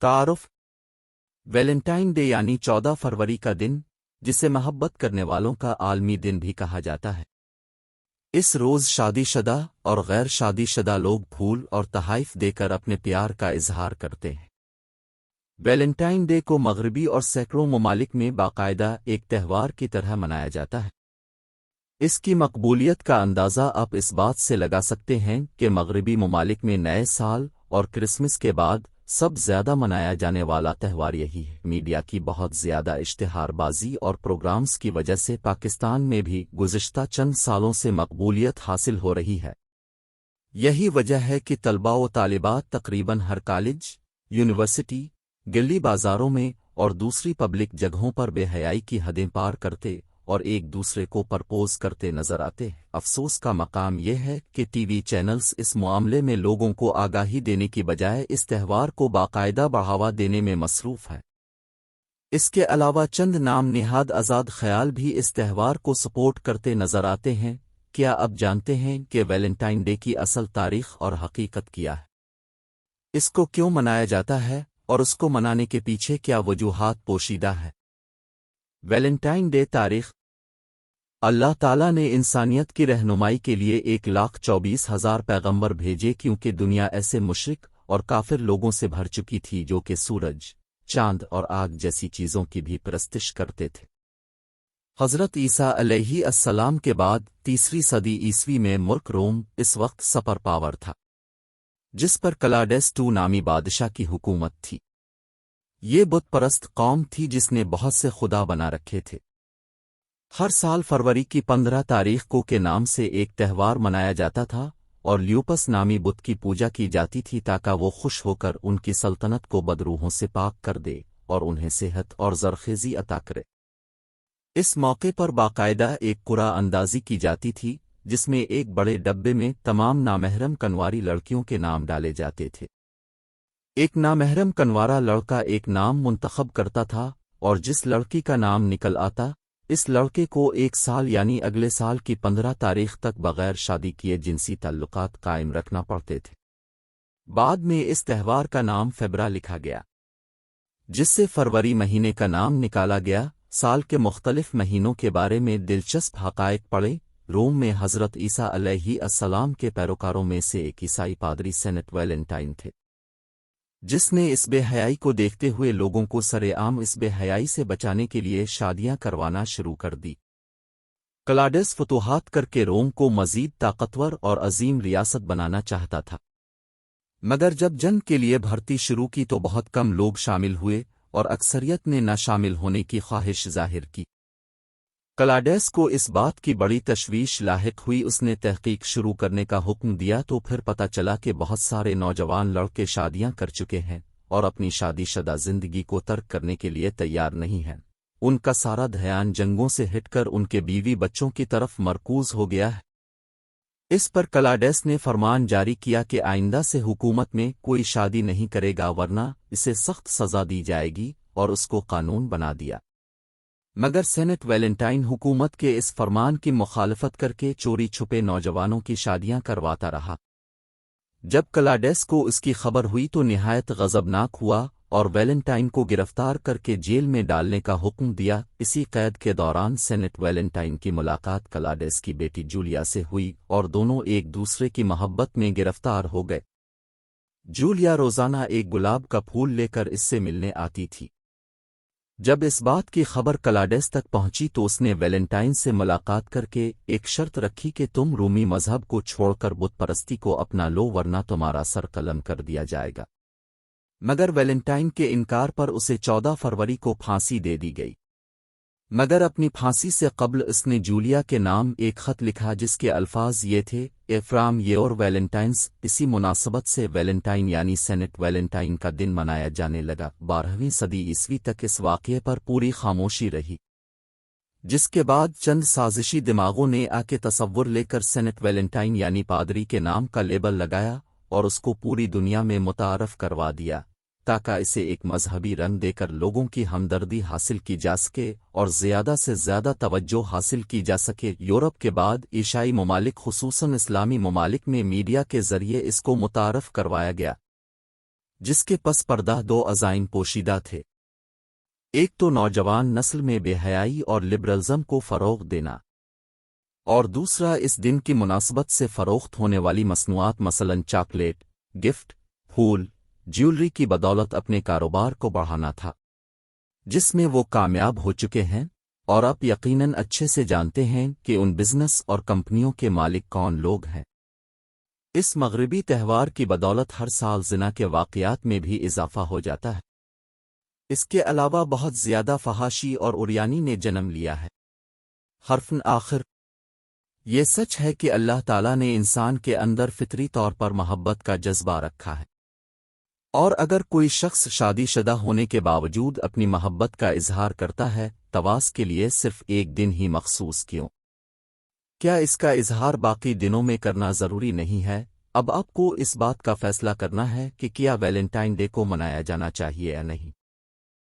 تعارف Valentine day یعنی 14 فروری کا دن، جسے محبت کرنے والوں کا عالمی دن بھی کہا جاتا ہے۔ اس روز شادی شدہ اور غیر شادی شدہ لوگ پھول اور تحائف دے کر اپنے پیار کا اظہار کرتے ہیں۔ ویلنٹائن ڈے کو مغربی اور سینکڑوں ممالک میں باقاعدہ ایک تہوار کی طرح منایا جاتا ہے۔ اس کی مقبولیت کا اندازہ آپ اس بات سے لگا سکتے ہیں کہ مغربی ممالک میں نئے سال اور کرسمس کے بعد سب زیادہ منایا جانے والا تہوار یہی ہے۔ میڈیا کی بہت زیادہ اشتہار بازی اور پروگرامز کی وجہ سے پاکستان میں بھی گزشتہ چند سالوں سے مقبولیت حاصل ہو رہی ہے۔ یہی وجہ ہے کہ طلباء و طالبات تقریباً ہر کالج، یونیورسٹی، گلی بازاروں میں اور دوسری پبلک جگہوں پر بے حیائی کی حدیں پار کرتے اور ایک دوسرے کو پرپوز کرتے نظر آتے ہیں۔ افسوس کا مقام یہ ہے کہ ٹی وی چینلز اس معاملے میں لوگوں کو آگاہی دینے کی بجائے اس تہوار کو باقاعدہ بڑھاوا دینے میں مصروف ہے۔ اس کے علاوہ چند نام نہاد آزاد خیال بھی اس تہوار کو سپورٹ کرتے نظر آتے ہیں۔ کیا اب جانتے ہیں کہ ویلنٹائن ڈے کی اصل تاریخ اور حقیقت کیا ہے؟ اس کو کیوں منایا جاتا ہے اور اس کو منانے کے پیچھے کیا وجوہات پوشیدہ ہے؟ ویلنٹائن ڈے تاریخ اللہ تعالیٰ نے انسانیت کی رہنمائی کے لیے 1,24,000 پیغمبر بھیجے، کیونکہ دنیا ایسے مشرک اور کافر لوگوں سے بھر چکی تھی جو کہ سورج، چاند اور آگ جیسی چیزوں کی بھی پرستش کرتے تھے۔ حضرت عیسیٰ علیہ السلام کے بعد 3 صدی عیسوی میں ملک روم اس وقت سپر پاور تھا، جس پر کلاڈیس II نامی بادشاہ کی حکومت تھی۔ یہ بت پرست قوم تھی جس نے بہت سے خدا بنا رکھے تھے۔ ہر سال فروری کی 15 تاریخ کو کے نام سے ایک تہوار منایا جاتا تھا اور لیوپس نامی بت کی پوجا کی جاتی تھی تاکہ وہ خوش ہو کر ان کی سلطنت کو بدروحوں سے پاک کر دے اور انہیں صحت اور زرخیزی عطا کرے۔ اس موقع پر باقاعدہ ایک قرعہ اندازی کی جاتی تھی جس میں ایک بڑے ڈبے میں تمام نامحرم کنواری لڑکیوں کے نام ڈالے جاتے تھے۔ ایک نامحرم کنوارا لڑکا ایک نام منتخب کرتا تھا اور جس لڑکی کا نام نکل آتا، اس لڑکے کو 1 سال یعنی اگلے سال کی 15 تاریخ تک بغیر شادی کیے جنسی تعلقات قائم رکھنا پڑتے تھے۔ بعد میں اس تہوار کا نام فیبرا لکھا گیا، جس سے فروری مہینے کا نام نکالا گیا۔ سال کے مختلف مہینوں کے بارے میں دلچسپ حقائق پڑھیں۔ روم میں حضرت عیسیٰ علیہ السلام کے پیروکاروں میں سے ایک عیسائی پادری سینٹ ویلنٹائن تھے، جس نے اس بے حیائی کو دیکھتے ہوئے لوگوں کو سرے عام اس بے حیائی سے بچانے کے لیے شادیاں کروانا شروع کر دی۔ کلاڈیس فتوحات کر کے روم کو مزید طاقتور اور عظیم ریاست بنانا چاہتا تھا، مگر جب جنگ کے لیے بھرتی شروع کی تو بہت کم لوگ شامل ہوئے اور اکثریت نے نہ شامل ہونے کی خواہش ظاہر کی۔ کلاڈیس کو اس بات کی بڑی تشویش لاحق ہوئی۔ اس نے تحقیق شروع کرنے کا حکم دیا تو پھر پتہ چلا کہ بہت سارے نوجوان لڑکے شادیاں کر چکے ہیں اور اپنی شادی شدہ زندگی کو ترک کرنے کے لیے تیار نہیں ہیں۔ ان کا سارا دھیان جنگوں سے ہٹ کر ان کے بیوی بچوں کی طرف مرکوز ہو گیا ہے۔ اس پر کلاڈیس نے فرمان جاری کیا کہ آئندہ سے حکومت میں کوئی شادی نہیں کرے گا ورنہ اسے سخت سزا دی جائے گی، اور اس کو قانون بنا دیا۔ مگر سینٹ ویلنٹائن حکومت کے اس فرمان کی مخالفت کر کے چوری چھپے نوجوانوں کی شادیاں کرواتا رہا۔ جب کلاڈیس کو اس کی خبر ہوئی تو نہایت غضبناک ہوا اور ویلنٹائن کو گرفتار کر کے جیل میں ڈالنے کا حکم دیا۔ اسی قید کے دوران سینٹ ویلنٹائن کی ملاقات کلاڈیس کی بیٹی جولیا سے ہوئی اور دونوں ایک دوسرے کی محبت میں گرفتار ہو گئے۔ جولیا روزانہ ایک گلاب کا پھول لے کر اس سے ملنے آتی تھی۔ جب اس بات کی خبر کلاڈیس تک پہنچی تو اس نے ویلنٹائن سے ملاقات کر کے ایک شرط رکھی کہ تم رومی مذہب کو چھوڑ کر بت پرستی کو اپنا لو ورنہ تمہارا سر قلم کر دیا جائے گا۔ مگر ویلنٹائن کے انکار پر اسے 14 فروری کو پھانسی دے دی گئی۔ مگر اپنی پھانسی سے قبل اس نے جولیا کے نام ایک خط لکھا جس کے الفاظ یہ تھے، اے فرام یور ویلنٹائنس۔ اسی مناسبت سے ویلنٹائن یعنی سینٹ ویلنٹائن کا دن منایا جانے لگا۔ 12ویں صدی عیسوی تک اس واقعے پر پوری خاموشی رہی، جس کے بعد چند سازشی دماغوں نے آ کے تصور لے کر سینٹ ویلنٹائن یعنی پادری کے نام کا لیبل لگایا اور اس کو پوری دنیا میں متعارف کروا دیا تاکہ اسے ایک مذہبی رنگ دے کر لوگوں کی ہمدردی حاصل کی جا سکے اور زیادہ سے زیادہ توجہ حاصل کی جا سکے۔ یورپ کے بعد عیسائی ممالک خصوصاً اسلامی ممالک میں میڈیا کے ذریعے اس کو متعارف کروایا گیا۔ جس کے پس پردہ دو عزائم پوشیدہ تھے، ایک تو نوجوان نسل میں بے حیائی اور لبرلزم کو فروغ دینا، اور دوسرا اس دن کی مناسبت سے فروخت ہونے والی مصنوعات مثلاً چاکلیٹ، گفٹ، پھول، جیولری کی بدولت اپنے کاروبار کو بڑھانا تھا، جس میں وہ کامیاب ہو چکے ہیں اور اب یقیناً اچھے سے جانتے ہیں کہ ان بزنس اور کمپنیوں کے مالک کون لوگ ہیں۔ اس مغربی تہوار کی بدولت ہر سال زنا کے واقعات میں بھی اضافہ ہو جاتا ہے۔ اس کے علاوہ بہت زیادہ فحاشی اور عریانی نے جنم لیا ہے۔ حرفن آخر، یہ سچ ہے کہ اللہ تعالیٰ نے انسان کے اندر فطری طور پر محبت کا جذبہ رکھا ہے، اور اگر کوئی شخص شادی شدہ ہونے کے باوجود اپنی محبت کا اظہار کرتا ہے، تواس کے لیے صرف ایک دن ہی مخصوص کیوں؟ کیا اس کا اظہار باقی دنوں میں کرنا ضروری نہیں ہے؟ اب آپ کو اس بات کا فیصلہ کرنا ہے کہ کیا ویلنٹائن ڈے کو منایا جانا چاہیے یا نہیں۔